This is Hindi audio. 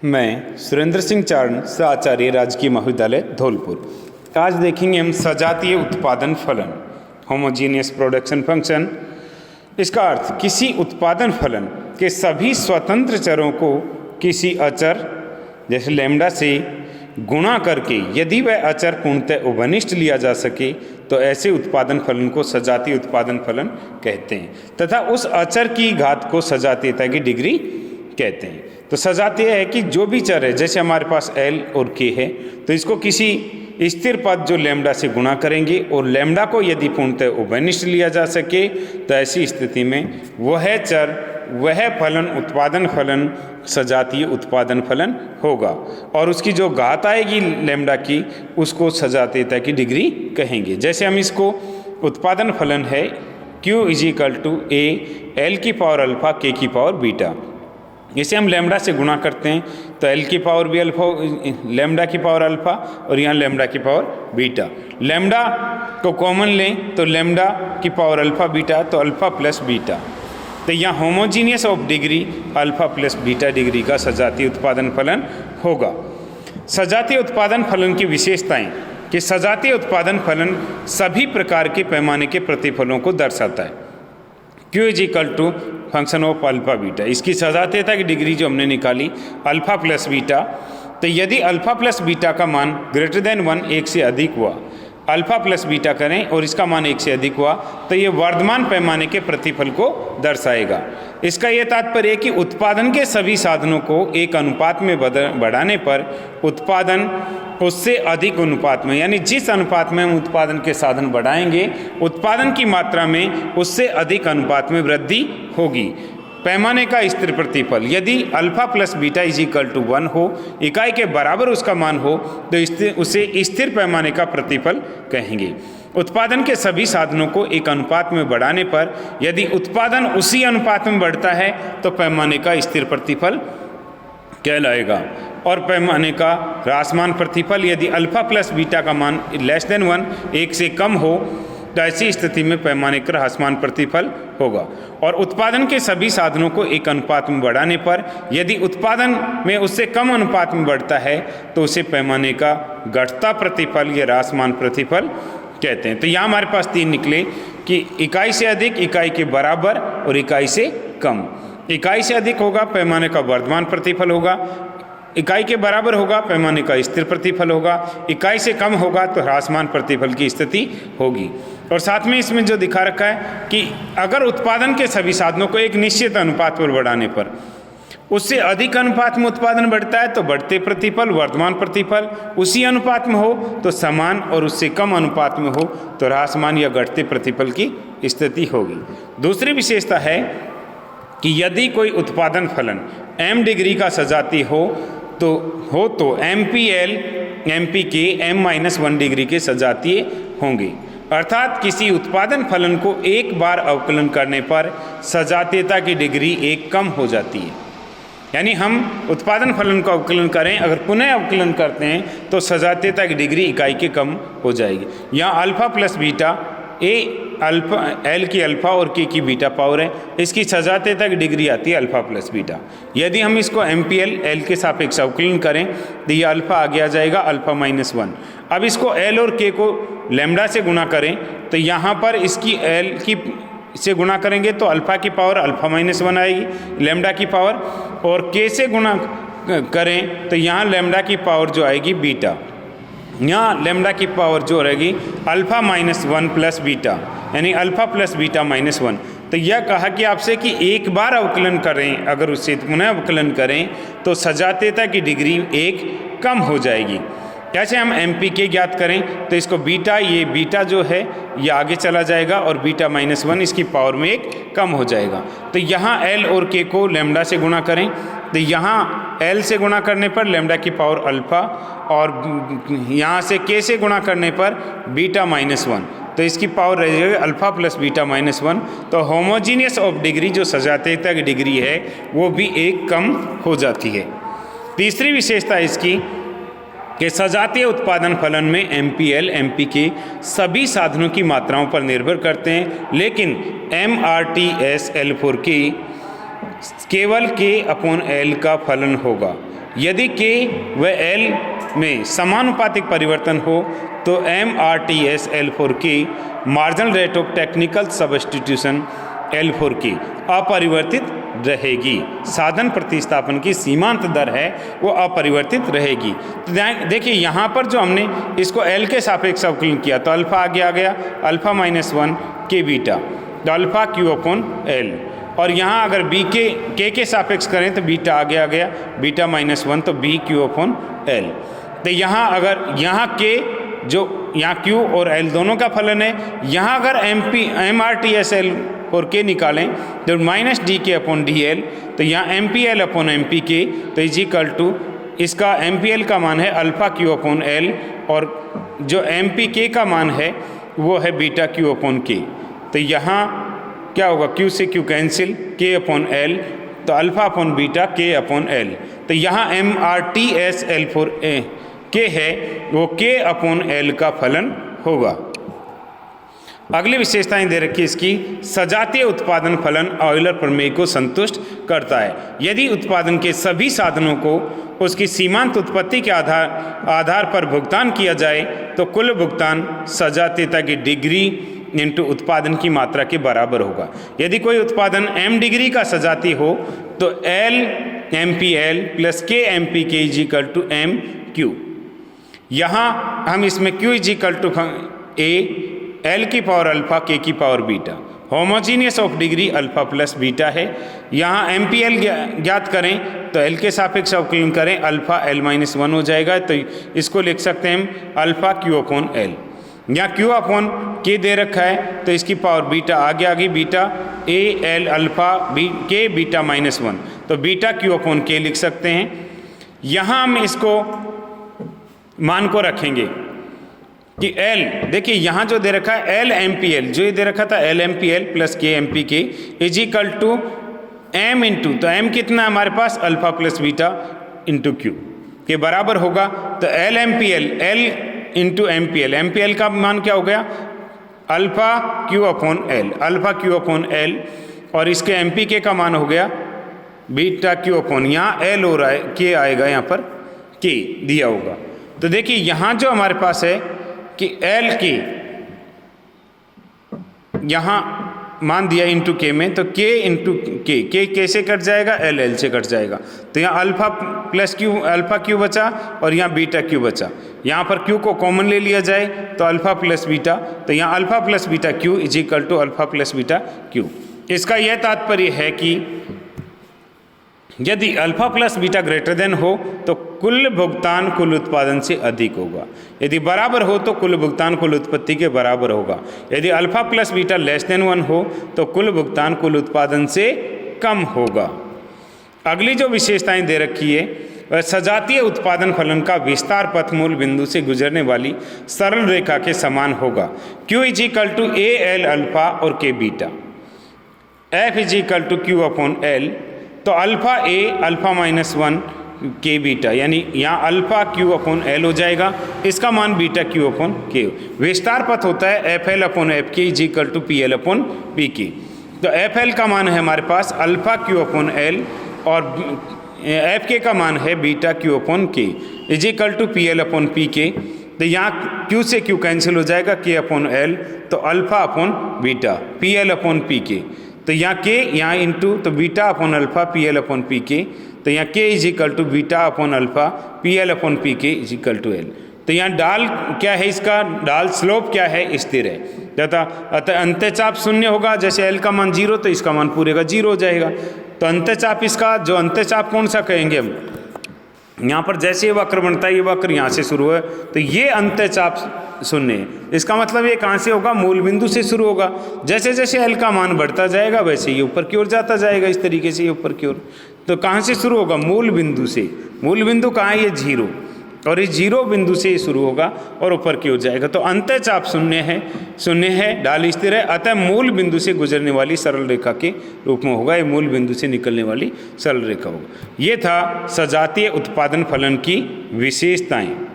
मैं सुरेंद्र सिंह चारण आचार्य राजकीय महाविद्यालय धौलपुर। आज देखेंगे हम सजातीय उत्पादन फलन, होमोजीनियस प्रोडक्शन फंक्शन। इसका अर्थ किसी उत्पादन फलन के सभी स्वतंत्र चरों को किसी अचर जैसे लैम्डा से गुणा करके यदि वह अचर पूर्णतः उभनिष्ठ लिया जा सके तो ऐसे उत्पादन फलन को सजातीय उत्पादन फलन कहते हैं, तथा उस अचर की घात को सजातीयता की डिग्री कहते हैं। तो सजातीय है कि जो भी चर है, जैसे हमारे पास L और K है, तो इसको किसी स्थिर पद जो लैम्डा से गुणा करेंगे और लैम्डा को यदि पूर्णतः उभयनिष्ठ लिया जा सके तो ऐसी स्थिति में वह चर, वह फलन, उत्पादन फलन सजातीय उत्पादन फलन होगा और उसकी जो घात आएगी लैम्डा की उसको सजातीयता की डिग्री कहेंगे। जैसे हम इसको उत्पादन फलन है Q = A L की पावर अल्फा K की पावर बीटा, इसे हम लैम्डा से गुणा करते हैं तो L की पावर भी अल्फा, लैम्डा की पावर अल्फा और यहाँ लैम्डा की पावर बीटा। लैम्डा को कॉमन लें तो लैम्डा की पावर अल्फा बीटा, तो अल्फा प्लस बीटा। तो यहाँ homogeneous of degree alpha plus beta degree का सजातीय उत्पादन फलन होगा। सजातीय उत्पादन फलन की विशेषताएं कि सजातीय उत्पादन फलन सभी प्रकार के पैमाने के प्रतिफलों को दर्शाता है। Q = function of alpha beta, इसकी सजातीयता की डिग्री जो हमने निकाली अल्फा प्लस बीटा, तो यदि अल्फा प्लस बीटा का मान ग्रेटर देन 1 1 से अधिक हुआ, अल्फा प्लस बीटा करें और इसका मान 1 से अधिक हुआ तो ये वर्धमान पैमाने के प्रतिफल को दर्शाएगा। इसका ये तात्पर्य है कि उत्पादन के सभी साधनों को एक अनुपात में बढ़ाने पर उत्पादन उससे अधिक अनुपात में, यानी जिस अनुपात में हम उत्पादन के साधन बढ़ाएंगे उत्पादन की मात्रा में उससे अधिक अनुपात में वृद्धि होगी। पैमाने का स्थिर प्रतिफल यदि अल्फा प्लस बीटा = 1 हो, इकाई के बराबर उसका मान हो तो उसे स्थिर पैमाने का प्रतिफल कहेंगे। उत्पादन के सभी साधनों को एक अनुपात में बढ़ाने पर यदि उत्पादन उसी अनुपात में बढ़ता है तो पैमाने का स्थिर प्रतिफल कहलाएगा। और पैमाने का ह्रासमान प्रतिफल यदि अल्फा प्लस बीटा का मान <1 1 से कम हो तो ऐसी स्थिति में पैमाने का ह्रासमान प्रतिफल होगा। और उत्पादन के सभी साधनों को एक अनुपात में बढ़ाने पर यदि उत्पादन में उससे कम अनुपात में बढ़ता है तो उसे पैमाने का घटता प्रतिफल या ह्रासमान प्रतिफल कहते हैं। तो यहाँ हमारे पास 3 निकले कि इकाई से अधिक, इकाई के बराबर और इकाई से कम। इकाई से अधिक होगा पैमाने का वर्धमान प्रतिफल होगा, इकाई के बराबर होगा पैमाने का स्थिर प्रतिफल होगा, इकाई से कम होगा तो ह्रासमान प्रतिफल की स्थिति होगी। और साथ में इसमें जो दिखा रखा है कि अगर उत्पादन के सभी साधनों को एक निश्चित अनुपात पर बढ़ाने पर उससे अधिक अनुपात में उत्पादन बढ़ता है तो बढ़ते प्रतिफल, वर्धमान प्रतिफल उसी अनुपात में हो तो समान, और उससे कम अनुपात में हो तो ह्रासमान या घटते प्रतिफल की स्थिति होगी। दूसरी विशेषता है कि यदि कोई उत्पादन फलन m डिग्री का सजातीय हो तो MPL MPK m-1 डिग्री के सजातीय होंगे। अर्थात किसी उत्पादन फलन को एक बार अवकलन करने पर सजातीयता की डिग्री 1 कम हो जाती है। यानी हम उत्पादन फलन का अवकलन करें, अगर पुनः अवकलन करते हैं तो सजातीयता की डिग्री इकाई के कम हो जाएगी। यहाँ अल्फा प्लस बीटा L की अल्फा और K की बीटा पावर है, इसकी सजातीयता की डिग्री आती है अल्फा प्लस बीटा। यदि हम इसको MPL L के सापेक्ष अवकलन करें तो ये अल्फा आगे आ जाएगा अल्फा -1। अब इसको L और K को लैम्डा से गुणा करें तो यहाँ पर इसकी L की से गुणा करेंगे तो अल्फा की पावर अल्फा -1 आएगी लैम्डा की पावर, और K से गुणा करें तो यहाँ लैम्डा की पावर जो आएगी बीटा, यहाँ लैम्डा की पावर जो रहेगी अल्फा -1 प्लस बीटा, यानी अल्फा प्लस बीटा -1। तो यह कहा कि आपसे कि एक बार अवकलन करें, अगर उससे पुनः अवकलन करें तो सजातीयता की डिग्री 1 कम हो जाएगी। कैसे हम MPK ज्ञात करें तो इसको बीटा, ये बीटा जो है ये आगे चला जाएगा और बीटा -1 इसकी पावर में 1 कम हो जाएगा। तो यहाँ L और K को लैम्डा से गुणा करें तो यहाँ L से गुणा करने पर लैम्डा की पावर अल्फा और यहाँ से K से गुणा करने पर बीटा -1, तो इसकी पावर रह जाएगी अल्फा प्लस बीटा -1। तो होमोजीनियस ऑफ डिग्री जो सजातीयता की डिग्री है वो भी 1 कम हो जाती है। तीसरी विशेषता इसकी कि सजातीय उत्पादन फलन में MPL MPK सभी साधनों की मात्राओं पर निर्भर करते हैं, लेकिन MRTS L4K केवल K/L का फलन होगा। यदि k व l में समानुपातिक परिवर्तन हो तो MRTS L for k marginal rate of technical substitution L for k अपरिवर्तित रहेगी। साधन प्रतिस्थापन की सीमांत दर है वो अपरिवर्तित रहेगी। तो देखिए यहाँ पर जो हमने इसको L के सापेक्ष अवकलन किया तो अल्फा आगे आ गया, अल्फा -1 k बीटा, तो अल्फा Q अपॉन L। और यहाँ अगर b के सापेक्ष करें तो बीटा आगे आ गया, बीटा -1 तो b Q अपॉन L। तो यहाँ अगर यहाँ k जो यहाँ Q और L दोनों का फलन है, यहाँ अगर MRTS L और k निकालें तो -dk अपॉन dl, तो यहाँ MPL अपॉन MPk तो इज इक्वल टू इसका MPL का मान है अल्फा Q अपॉन L और जो MPk का मान है वो है बीटा Q अपॉन k। तो यहाँ क्या होगा, Q से Q cancel, k upon L तो alpha upon beta k upon L। तो यहाँ MRTS L फॉर k है वो k अपॉन L का फलन होगा। अगली विशेषताएं दे रखी इसकी, सजातीय उत्पादन फलन ऑयलर प्रमेय को संतुष्ट करता है। यदि उत्पादन के सभी साधनों को उसकी सीमांत उत्पत्ति के आधार पर भुगतान किया जाए तो कुल भुगतान सजातीयता की डिग्री इंटू उत्पादन की मात्रा के बराबर होगा। यदि कोई उत्पादन m डिग्री का सजातीय हो तो L MPL plus K MPK is equal to MQ। यहाँ हम इसमें Q is equal to A L की पावर अल्फा K की power beta, homogeneous of degree alpha plus beta है। यहाँ MPL ज्ञात करें तो L के सापेक्ष अवकलन करें, अल्फा L -1 हो जाएगा, तो इसको लिख सकते हैं हम अल्फा Q अपॉन L। यहाँ Q अपॉन K दे रखा है तो इसकी पावर बीटा आगे आ गई, beta A L alpha K beta -1 तो बीटा Q अपॉन K लिख सकते हैं। यहाँ हम इसको मान को रखेंगे कि L, देखिए यहाँ जो दे रखा है L MPL, जो ये दे रखा था L MPL plus K MPK is equal to M into, तो M कितना हमारे पास alpha plus beta into Q के बराबर होगा। तो L MPL L into MPL, MPL का मान क्या हो गया alpha Q upon L, alpha Q upon L और इसके MPK का मान हो गया बीटा Q अपॉन, यहाँ L हो रहा है, K आएगा यहाँ पर K दिया होगा। तो देखिए यहाँ जो हमारे पास है कि L के यहाँ मान दिया इंटू K में, तो K इंटू K कैसे कट जाएगा, L से कट जाएगा। तो यहाँ alpha plus Q alpha Q बचा और यहाँ बीटा Q बचा। यहाँ पर Q को कॉमन ले लिया जाए तो अल्फा प्लस बीटा, तो यहाँ alpha plus beta Q is equal to alpha plus beta Q। इसका यह तात्पर्य है कि यदि alpha plus beta greater than हो तो कुल भुगतान कुल उत्पादन से अधिक होगा, यदि बराबर हो तो कुल भुगतान कुल उत्पत्ति के बराबर होगा, यदि alpha plus beta less than 1 हो तो कुल भुगतान कुल उत्पादन से कम होगा। अगली जो विशेषताएं दे रखी है वह सजातीय उत्पादन फलन का विस्तार पथ मूल बिंदु से गुजरने वाली सरल रेखा के समान होगा। Q is equal to A L alpha और K beta, F is equal to Q upon L, तो alpha A alpha -1 K beta, यानी यहाँ अल्फा Q अपॉन L हो जाएगा, इसका मान बीटा Q अपॉन K। विस्तार पथ होता है FL upon FK is equal to PL upon PK। तो FL का मान है हमारे पास अल्फा Q अपॉन L और FK का मान है beta Q upon K is equal to PL upon PK। तो यहाँ Q से Q कैंसिल हो जाएगा, K अपॉन L तो alpha upon beta PL upon PK, तो यहाँ K यहाँ इंटू तो beta upon alpha PL upon PK, तो यहाँ K is equal to beta upon alpha PL upon PK is equal to L। तो यहाँ डाल क्या है, इसका डाल स्लोप क्या है, स्थिर है, अतः अंत्यचाप शून्य होगा। जैसे L का मान 0 तो इसका मान पूरे का 0 हो जाएगा। तो अंत्यचाप, इसका जो अंत्यचाप कौन सा कहेंगे हम, यहाँ पर जैसे ये वक्र बनता है, ये वक्र यहाँ से शुरू है तो ये अंत्यचाप शून्य है। इसका मतलब ये कहाँ से होगा, मूल बिंदु से शुरू होगा। जैसे जैसे L का मान बढ़ता जाएगा वैसे ये ऊपर की ओर जाता जाएगा, इस तरीके से ये ऊपर की ओर। तो कहाँ से शुरू होगा, मूल बिंदु से। मूल बिंदु कहाँ है, ये 0, और इस 0 बिंदु से ये शुरू होगा और ऊपर की ओर जाएगा। तो अंत्यचाप शून्य है, डाल स्थिर है, अतः मूल बिंदु से गुजरने वाली सरल रेखा के रूप में होगा, ये मूल बिंदु से निकलने वाली सरल रेखा होगा। ये था सजातीय उत्पादन फलन की विशेषताएं।